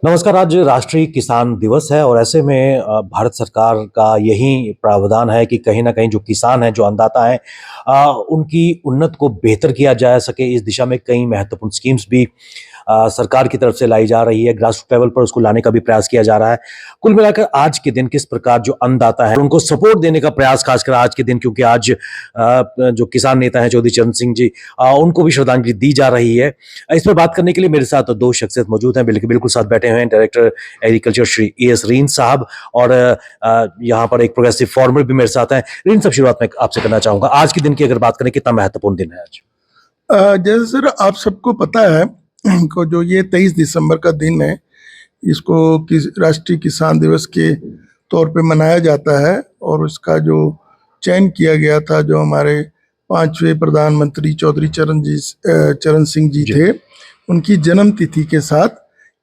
नमस्कार। आज राष्ट्रीय किसान दिवस है और ऐसे में भारत सरकार का यही प्रावधान है कि कहीं न कहीं जो किसान हैं, जो अन्नदाता हैं उनकी उन्नत को बेहतर किया जा सके, इस दिशा में कई महत्वपूर्ण स्कीम्स भी सरकार की तरफ से लाई जा रही है। ग्रास रूट लेवल पर उसको लाने का भी प्रयास किया जा रहा है। कुल मिलाकर आज के दिन किस प्रकार जो अन्नदाता है, उनको सपोर्ट देने का प्रयास खासकर आज के दिन, क्योंकि आज जो किसान नेता हैं चौधरी चरण सिंह जी, उनको भी श्रद्धांजलि दी जा रही है। इस पर बात करने के लिए मेरे साथ दो शख्सियत मौजूद हैं, बिल्कुल साथ बैठे हुए हैं डायरेक्टर एग्रीकल्चर श्री एस रीन साहब और यहाँ पर एक प्रोग्रेसिव फार्मर भी मेरे साथ हैं। रीन साहब, शुरुआत में आपसे करना चाहूंगा, आज के दिन की अगर बात करें, कितना महत्वपूर्ण दिन है आज? जैसे सर आप सबको पता है को जो ये 23 दिसंबर का दिन है, इसको राष्ट्रीय किसान दिवस के तौर पे मनाया जाता है और उसका जो चयन किया गया था, जो हमारे 5वें प्रधानमंत्री चौधरी चरण सिंह जी थे, उनकी जन्म तिथि के साथ,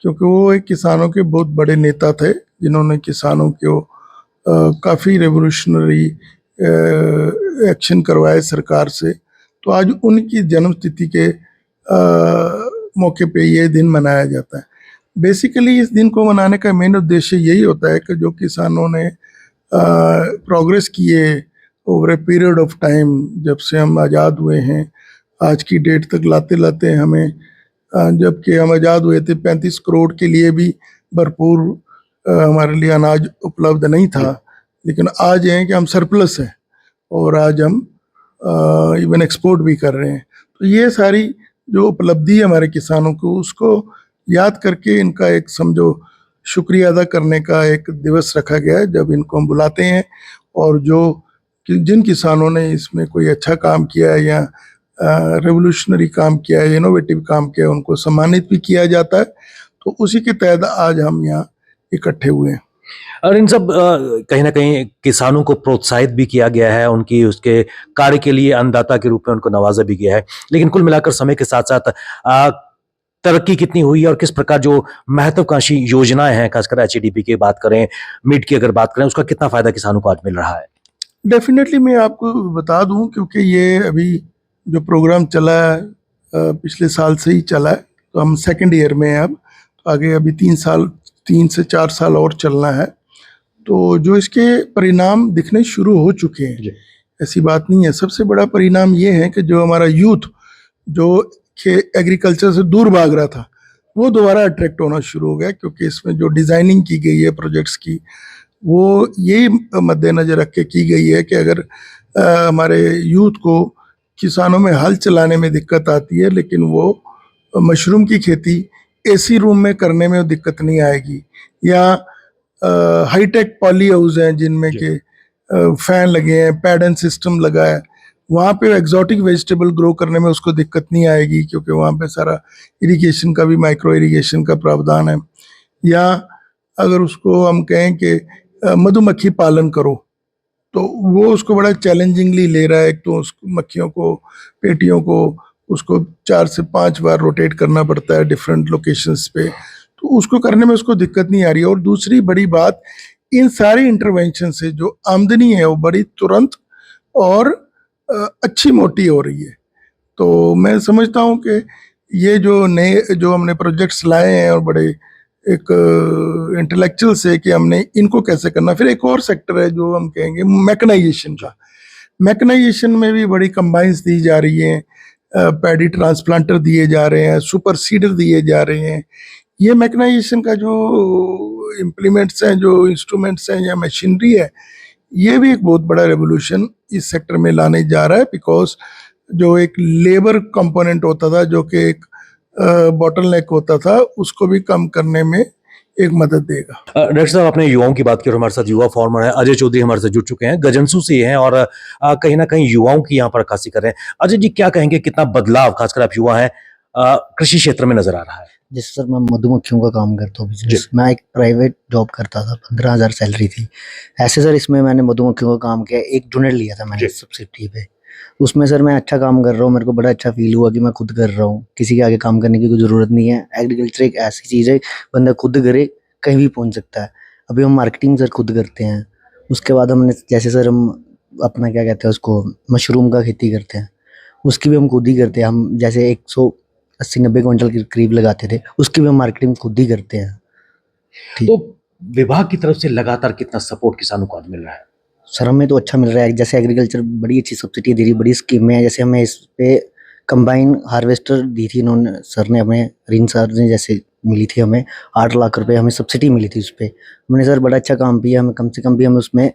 क्योंकि वो एक किसानों के बहुत बड़े नेता थे जिन्होंने किसानों को काफ़ी रेवोल्यूशनरी एक्शन करवाए सरकार से। तो आज उनकी जन्म तिथि के मौके पे ये दिन मनाया जाता है। बेसिकली इस दिन को मनाने का मेन उद्देश्य यही होता है कि जो किसानों ने प्रोग्रेस किए over a period of time, जब से हम आज़ाद हुए हैं आज की डेट तक लाते लाते हमें, जबकि हम आज़ाद हुए थे 35 करोड़ के लिए भी भरपूर हमारे लिए अनाज उपलब्ध नहीं था, लेकिन आज है कि हम सरप्लस हैं और आज हम इवन एक्सपोर्ट भी कर रहे हैं। तो ये सारी जो उपलब्धि है हमारे किसानों को, उसको याद करके इनका एक समझो शुक्रिया अदा करने का एक दिवस रखा गया है, जब इनको हम बुलाते हैं और जिन किसानों ने इसमें कोई अच्छा काम किया है या रेवोल्यूशनरी काम किया है, इनोवेटिव काम किया है, उनको सम्मानित भी किया जाता है। तो उसी के तहत आज हम यहाँ इकट्ठे हुए हैं। और इन सब कहीं न कहीं किसानों को प्रोत्साहित भी किया गया है, उनकी उसके कार्य के लिए अन्नदाता के रूप में उनको नवाजा भी गया है। लेकिन कुल मिलाकर समय के साथ-साथ तरक्की कितनी हुई है और किस प्रकार जो महत्वाकांक्षी योजनाएँ हैं, खासकर एचएडीपी की बात करें, मीट की अगर बात करें, उसका कितना फ़ायदा किसानों को आज मिल रहा है? डेफिनेटली मैं आपको बता दूं, क्योंकि ये अभी जो प्रोग्राम चला है पिछले साल से ही चला है, तो हम सेकंड ईयर में हैं अब, तो आगे अभी 3 से 4 साल और चलना है। तो जो इसके परिणाम दिखने शुरू हो चुके हैं, ऐसी बात नहीं है। सबसे बड़ा परिणाम ये है कि जो हमारा यूथ जो एग्रीकल्चर से दूर भाग रहा था, वो दोबारा अट्रैक्ट होना शुरू हो गया, क्योंकि इसमें जो डिज़ाइनिंग की गई है प्रोजेक्ट्स की, वो यही मद्देनज़र रख के की गई है कि अगर हमारे यूथ को किसानों में हल चलाने में दिक्कत आती है, लेकिन वो मशरूम की खेती एसी रूम में करने में दिक्कत नहीं आएगी, या हाईटेक पॉली हाउस हैं जिनमें के फैन लगे हैं, पैडन सिस्टम लगा है, वहाँ पे एग्जॉटिक वेजिटेबल ग्रो करने में उसको दिक्कत नहीं आएगी, क्योंकि वहाँ पे सारा इरिगेशन का भी, माइक्रो इरिगेशन का प्रावधान है। या अगर उसको हम कहें कि मधुमक्खी पालन करो, तो वो उसको बड़ा चैलेंजिंगली ले रहा है। एक तो उस मक्खियों को, पेटियों को, उसको 4 से 5 बार रोटेट करना पड़ता है डिफरेंट लोकेशंस पे, तो उसको करने में उसको दिक्कत नहीं आ रही है। और दूसरी बड़ी बात, इन सारी इंटरवेंशन से जो आमदनी है वो बड़ी तुरंत और अच्छी मोटी हो रही है। तो मैं समझता हूँ कि ये जो हमने प्रोजेक्ट्स लाए हैं और बड़े एक इंटेलेक्चुअल से कि हमने इनको कैसे करना। फिर एक और सेक्टर है जो हम कहेंगे मैकेनाइजेशन का। मैकेनाइजेशन में भी बड़ी कंबाइंस दी जा रही हैं, पैडी ट्रांसप्लांटर दिए जा रहे हैं, सुपर सीडर दिए जा रहे हैं। ये मैकेनाइजेशन का जो इम्प्लीमेंट्स हैं, जो इंस्ट्रूमेंट्स हैं या मशीनरी है, ये भी एक बहुत बड़ा रेवोल्यूशन इस सेक्टर में लाने जा रहा है। बिकॉज जो एक लेबर कंपोनेंट होता था, जो कि एक बॉटलनेक होता था, उसको भी कम करने में एक मदद देगा। डॉक्टर साहब, आपने युवाओं की बात की और हमारे साथ युवा फार्मर है अजय चौधरी हमारे साथ जुड़ चुके हैं, गजनसू से हैं और कहीं ना कहीं युवाओं की यहाँ पर अक्कासी कर रहे हैं। अजय जी, क्या कहेंगे, कितना बदलाव खासकर आप युवा हैं कृषि क्षेत्र में नजर आ रहा है? जैसे सर मैं मधुमक्खियों का काम करता हूँ बिजनेस। मैं एक प्राइवेट जॉब करता था, 15,000 सैलरी थी। ऐसे सर इसमें मैंने मधुमक्खियों का काम किया, एक यूनिट लिया था मैंने सब्सिडी पे। उसमें सर मैं अच्छा काम कर रहा हूँ, मेरे को बड़ा अच्छा फील हुआ कि मैं खुद कर रहा हूँ, किसी के आगे काम करने की कोई ज़रूरत नहीं है। एग्रीकल्चर एक ऐसी चीज़ है, बंदा खुद करे कहीं भी पहुँच सकता है। अभी हम मार्केटिंग सर खुद करते हैं। उसके बाद हमने जैसे सर हम अपना क्या कहते हैं उसको, मशरूम का खेती करते हैं, उसकी भी हम खुद ही करते हैं। हम जैसे 180-90 क्विंटल के करीब लगाते थे, उसकी भी हम मार्केटिंग खुद ही करते हैं। ठीक। तो विभाग की तरफ से लगातार कितना सपोर्ट किसानों को आज मिल रहा है? सर हमें तो अच्छा मिल रहा है, जैसे एग्रीकल्चर बड़ी अच्छी सब्सिडी दे रही, बड़ी स्कीमें हैं, जैसे हमें इस पे कंबाइन हार्वेस्टर दी थी इन्होंने, सर ने हमें, रिन सर ने, जैसे मिली थी हमें 8 लाख रुपए हमें सब्सिडी मिली थी उस पे। हमने सर बड़ा अच्छा काम किया, हमें कम से कम भी हमें उसमें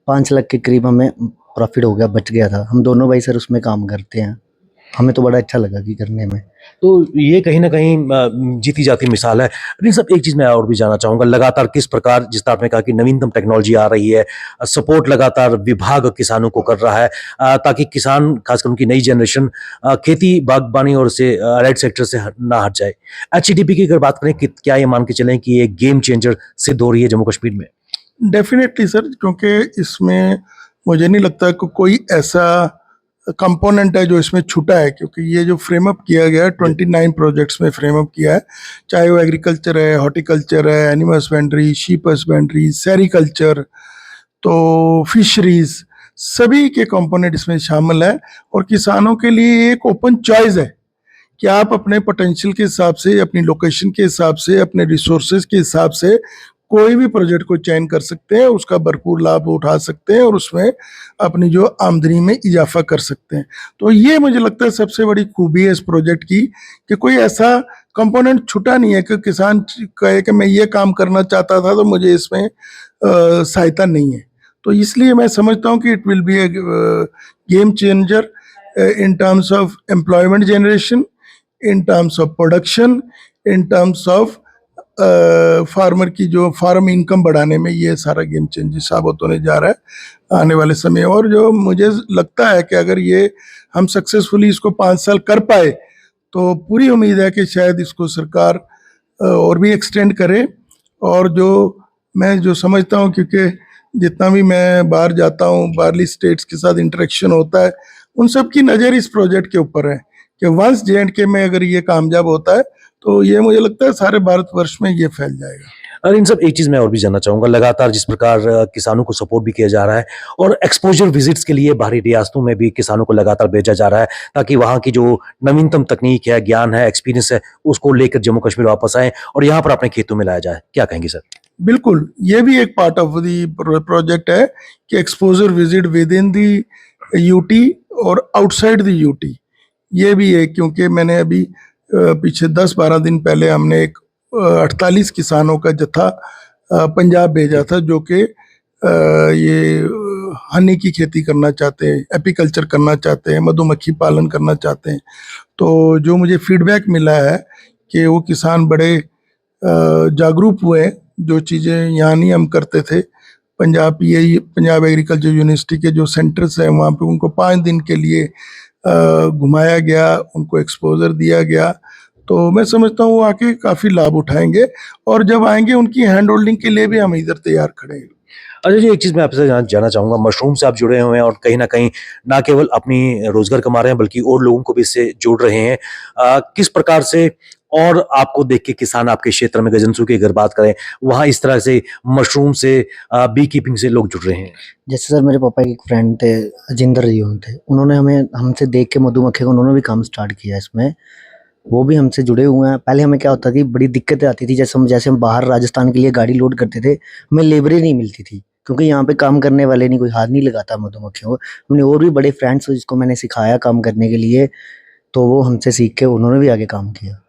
5 लाख के करीब हमें प्रॉफिट हो गया, बच गया था। हम दोनों भाई सर उसमें काम करते हैं, हमें तो बड़ा अच्छा लगा कि करने में। तो ये कहीं न कहीं जीती जाती मिसाल है। लेकिन साहब एक चीज़ मैं और भी जानना चाहूँगा, लगातार किस प्रकार, जिस तरह आपने कहा कि नवीनतम टेक्नोलॉजी आ रही है, सपोर्ट लगातार विभाग किसानों को कर रहा है, ताकि किसान, खासकर उनकी नई जनरेशन खेती, बागवानी और से अलग सेक्टर से ना हट जाए। एचटीपी की अगर बात करें कि क्या ये मान के चलें कि ये गेम चेंजर सिद्ध हो रही है जम्मू कश्मीर में? डेफिनेटली सर, क्योंकि इसमें मुझे नहीं लगता कि कोई ऐसा कंपोनेंट है जो इसमें छूटा है, क्योंकि ये जो फ्रेम अप किया गया है 29 प्रोजेक्ट्स में फ्रेम अप किया है, चाहे वो एग्रीकल्चर है, हॉर्टिकल्चर है, animal husbandry, sheep husbandry, sericulture, तो फिशरीज, सभी के कंपोनेंट इसमें शामिल है। और किसानों के लिए एक ओपन चॉइस है कि आप अपने पोटेंशियल के हिसाब से, अपनी लोकेशन के हिसाब से, अपने रिसोर्सेज के हिसाब से कोई भी प्रोजेक्ट को चयन कर सकते हैं, उसका भरपूर लाभ उठा सकते हैं और उसमें अपनी जो आमदनी में इजाफा कर सकते हैं। तो ये मुझे लगता है सबसे बड़ी खूबी है इस प्रोजेक्ट की, कि कोई ऐसा कंपोनेंट छूटा नहीं है कि किसान कहे कि मैं ये काम करना चाहता था तो मुझे इसमें सहायता नहीं है। तो इसलिए मैं समझता हूँ कि it will be A game changer in terms of employment generation, in terms of production, in terms of farmer की जो फार्म इनकम बढ़ाने में ये सारा गेम चेंजर साबित होने जा रहा है आने वाले समय। और जो मुझे लगता है कि अगर ये हम सक्सेसफुली इसको 5 साल कर पाए तो पूरी उम्मीद है कि शायद इसको सरकार और भी एक्सटेंड करे। और जो मैं जो समझता हूँ, क्योंकि जितना भी मैं बाहर जाता हूँ, बाहरली स्टेट्स के साथ इंटरेक्शन होता है, उन सब की नज़र इस प्रोजेक्ट के ऊपर है कि वंस जे में अगर ये कामयाब होता है तो ये मुझे लगता है सारे भारतवर्ष में ये फैल जाएगा। और इन सब एक चीज़ मैं और भी जानना चाहूँगा, लगातार जिस प्रकार किसानों को सपोर्ट भी किया जा रहा है और एक्सपोज़र विजिट्स के लिए बाहरी रियासतों में भी किसानों को लगातार भेजा जा रहा है, ताकि वहाँ की जो नवीनतम तकनीक है, ज्ञान है, एक्सपीरियंस है, उसको लेकर जम्मू कश्मीर वापस आएँ और यहाँ पर अपने खेतों में लाया जाए। क्या कहेंगे सर? बिल्कुल, ये भी एक पार्ट ऑफ दी प्रोजेक्ट है कि exposure visit with in the UT और आउटसाइड द यूटी, ये भी है। क्योंकि मैंने अभी पीछे 10-12 दिन पहले हमने एक 48 किसानों का जत्था पंजाब भेजा था, जो कि ये हनी की खेती करना चाहते हैं, एपीकल्चर करना चाहते हैं, मधुमक्खी पालन करना चाहते हैं। तो जो मुझे फीडबैक मिला है कि वो किसान बड़े जागरूक हुए, जो चीज़ें यहाँ नहीं हम करते थे। पंजाब एग्रीकल्चर यूनिवर्सिटी के जो सेंटर्स हैं वहाँ पे उनको 5 दिन के लिए घुमाया गया, उनको एक्सपोजर दिया गया। तो मैं समझता हूँ वो आके काफ़ी लाभ उठाएंगे और जब आएंगे उनकी हैंड होल्डिंग के लिए भी हम इधर तैयार खड़े हैं। अच्छा जी, एक चीज़ मैं आपसे जानना चाहूँगा, मशरूम से आप जुड़े हुए हैं और कहीं न कहीं ना केवल अपनी रोज़गार कमा रहे हैं बल्कि और लोगों को भी इससे जोड़ रहे हैं। किस प्रकार से और आपको देख के किसान आपके क्षेत्र में गजनसू की अगर बात करें, वहाँ इस तरह से मशरूम से बी कीपिंग से लोग जुड़ रहे हैं? जैसे सर मेरे पापा के एक फ्रेंड थे, अजिंदर जी थे, उन्होंने हमें हमसे देख के मधुमक्खी का उन्होंने भी काम स्टार्ट किया इसमें, वो भी हमसे जुड़े हुए हैं। पहले हमें क्या होता थी, बड़ी दिक्कतें आती थी, जैसे हम बाहर राजस्थान के लिए गाड़ी लोड करते थे, हमें लेबर ही नहीं मिलती थी, क्योंकि यहाँ पे काम करने वाले नहीं, कोई हाथ नहीं लगाता मधुमक्खियों को। हमने और भी बड़े फ्रेंड्स जिसको मैंने सिखाया काम करने के लिए, तो वो हमसे सीख के उन्होंने भी आगे काम किया।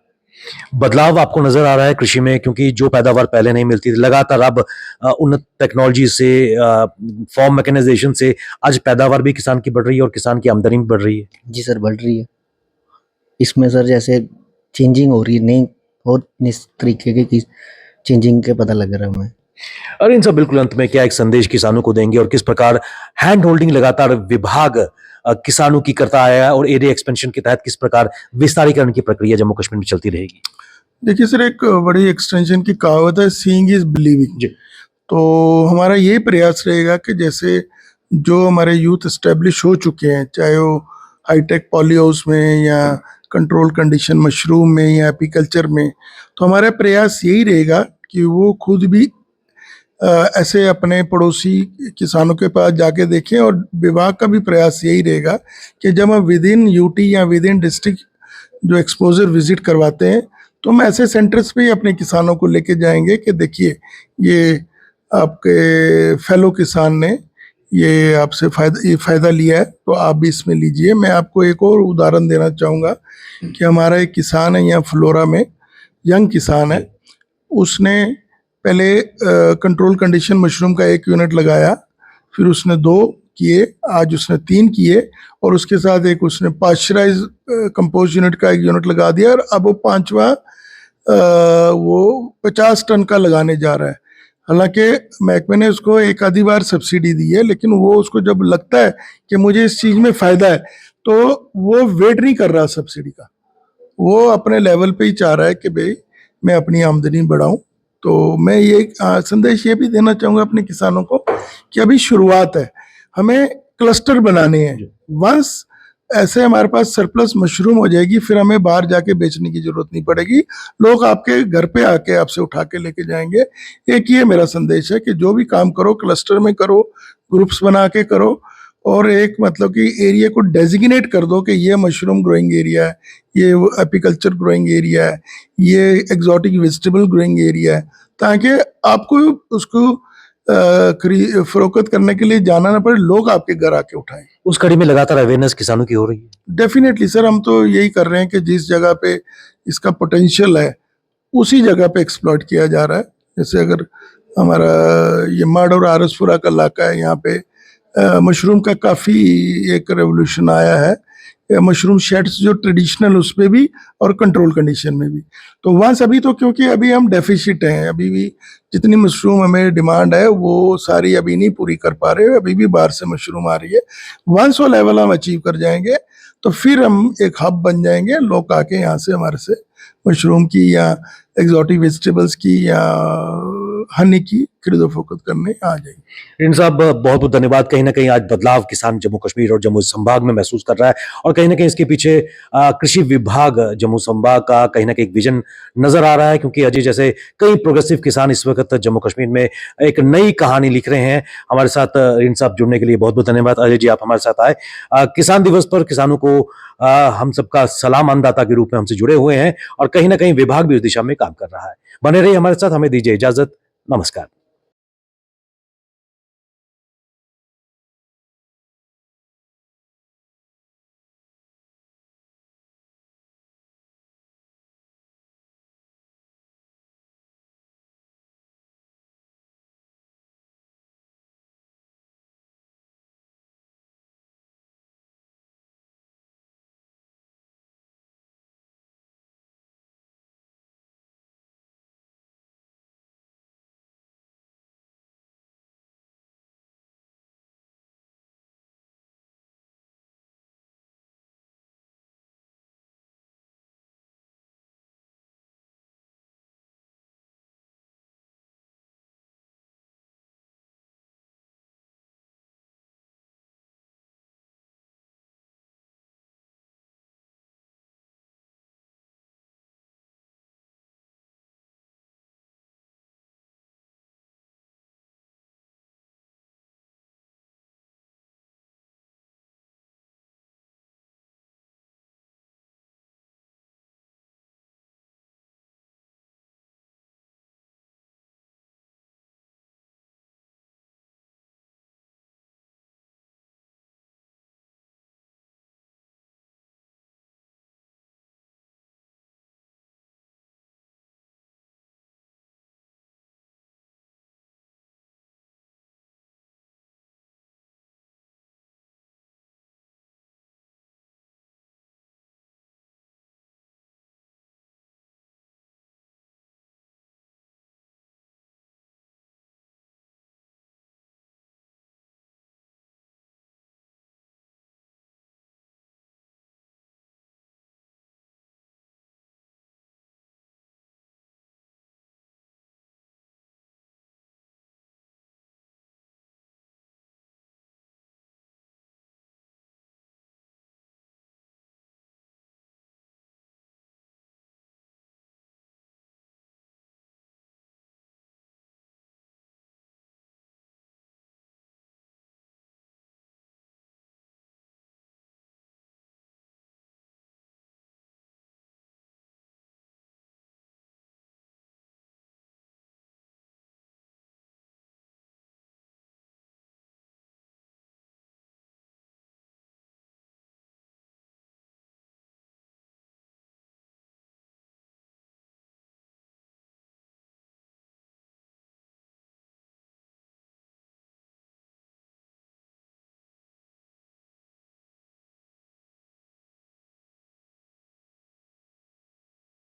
बदलाव आपको नज़र आ रहा है कृषि में, क्योंकि जो पैदावार पहले नहीं मिलती थी, लगातार अब उन्नत टेक्नोलॉजी से, फार्म मैकेनाइजेशन से आज पैदावार भी किसान की बढ़ रही है और किसान की आमदनी भी बढ़ रही है। जी सर, बढ़ रही है। इसमें सर जैसे चेंजिंग हो रही है, नहीं बहुत इस तरीके की चेंजिंग के पता लग रहा है हमें। और इन सब बिल्कुल अंत में क्या एक संदेश किसानों को देंगे और किस प्रकार हैंड होल्डिंग लगातार विभाग किसानों की करता आया है और एरिया एक्सपेंशन के तहत किस प्रकार विस्तारीकरण की प्रक्रिया जम्मू कश्मीर में चलती रहेगी? देखिए सर, एक बड़ी एक्सटेंशन की कहावत है, सीइंग इज बिलीविंग। जी। तो हमारा ये प्रयास रहेगा कि जैसे जो हमारे यूथ एस्टेब्लिश हो चुके हैं, चाहे वो हाईटेक पॉली हाउस में या कंट्रोल कंडीशन मशरूम में या एपीकल्चर में, तो हमारा प्रयास यही रहेगा कि वो खुद भी ऐसे अपने पड़ोसी किसानों के पास जाके देखें। और विभाग का भी प्रयास यही रहेगा कि जब हम विद इन यूटी या विद इन डिस्ट्रिक्ट जो एक्सपोजर विजिट करवाते हैं, तो हम ऐसे सेंटर्स पे ही अपने किसानों को लेके जाएंगे कि देखिए ये आपके फेलो किसान ने ये आपसे फ़ायदा लिया है, तो आप भी इसमें लीजिए। मैं आपको एक और उदाहरण देना चाहूँगा कि हमारा एक किसान है यहाँ फ्लोरा में, यंग किसान है, उसने पहले कंट्रोल कंडीशन मशरूम का 1 यूनिट लगाया, फिर उसने 2 किए, आज उसने 3 किए, और उसके साथ एक उसने पाश्चराइज कंपोस्ट यूनिट का 1 यूनिट लगा दिया, और अब वो 5वां वो 50 टन का लगाने जा रहा है। हालांकि महकमे ने उसको एक आधी बार सब्सिडी दी है, लेकिन वो उसको जब लगता है कि मुझे इस चीज़ में फ़ायदा है, तो वो वेट नहीं कर रहा सब्सिडी का, वो अपने लेवल पे ही चाह रहा है कि भाई मैं अपनी आमदनी बढ़ाऊं। तो मैं ये संदेश ये भी देना चाहूँगा अपने किसानों को कि अभी शुरुआत है, हमें क्लस्टर बनाने हैं। वंस ऐसे हमारे पास सरप्लस मशरूम हो जाएगी, फिर हमें बाहर जाके बेचने की जरूरत नहीं पड़ेगी, लोग आपके घर पे आके आपसे उठा के लेके जाएंगे। एक ये मेरा संदेश है कि जो भी काम करो क्लस्टर में करो, ग्रुप्स बना के करो, और एक मतलब कि एरिया को डेजिग्नेट कर दो कि ये मशरूम ग्रोइंग एरिया है, ये एपिकल्चर ग्रोइंग एरिया है, ये एग्जॉटिक वेजिटेबल ग्रोइंग एरिया है, ताकि आपको उसको फरोख्त करने के लिए जाना ना पड़े, लोग आपके घर आके उठाएं। उस कड़ी में लगातार अवेयरनेस किसानों की हो रही है। डेफिनेटली सर, हम तो यही कर रहे हैं कि जिस जगह पे इसका पोटेंशियल है उसी जगह पे एक्सप्लॉइट किया जा रहा है। जैसे अगर हमारा ये मड और आरसपुरा का इलाका है, यहाँ पे मशरूम का काफ़ी एक रेवोल्यूशन आया है, मशरूम शेड्स जो ट्रेडिशनल उस पर भी और कंट्रोल कंडीशन में भी। तो वहाँ अभी तो क्योंकि अभी हम डेफिसिट हैं, अभी भी जितनी मशरूम हमें डिमांड है वो सारी अभी नहीं पूरी कर पा रहे, अभी भी बाहर से मशरूम आ रही है। वंस वो लेवल हम अचीव कर जाएंगे तो फिर हम एक हब बन जाएंगे, लोग आके यहाँ से हमारे से मशरूम की या एग्जॉटिक वेजिटेबल्स की या हनी की खरीदो फरोख्त करने आ जाएंगे। रिन साहब, बहुत बहुत धन्यवाद। कहीं ना कहीं आज बदलाव किसान जम्मू कश्मीर और जम्मू संभाग में महसूस कर रहा है, और कहीं ना कहीं इसके पीछे कृषि विभाग जम्मू संभाग का कहीं ना कहीं एक विजन नजर आ रहा है, क्योंकि अजय जैसे कई प्रोग्रेसिव किसान इस वक्त जम्मू कश्मीर में एक नई कहानी लिख रहे हैं। हमारे साथ रिन साहब जुड़ने के लिए बहुत बहुत धन्यवाद। अजय जी, आप हमारे साथ आए। किसान दिवस पर किसानों को हम सबका सलाम अन्नदाता के रूप में हमसे जुड़े हुए हैं, और कहीं ना कहीं विभाग भी उस दिशा में काम कर रहा है। बने रहिए हमारे साथ, हमें दीजिए इजाजत। नमस्कार।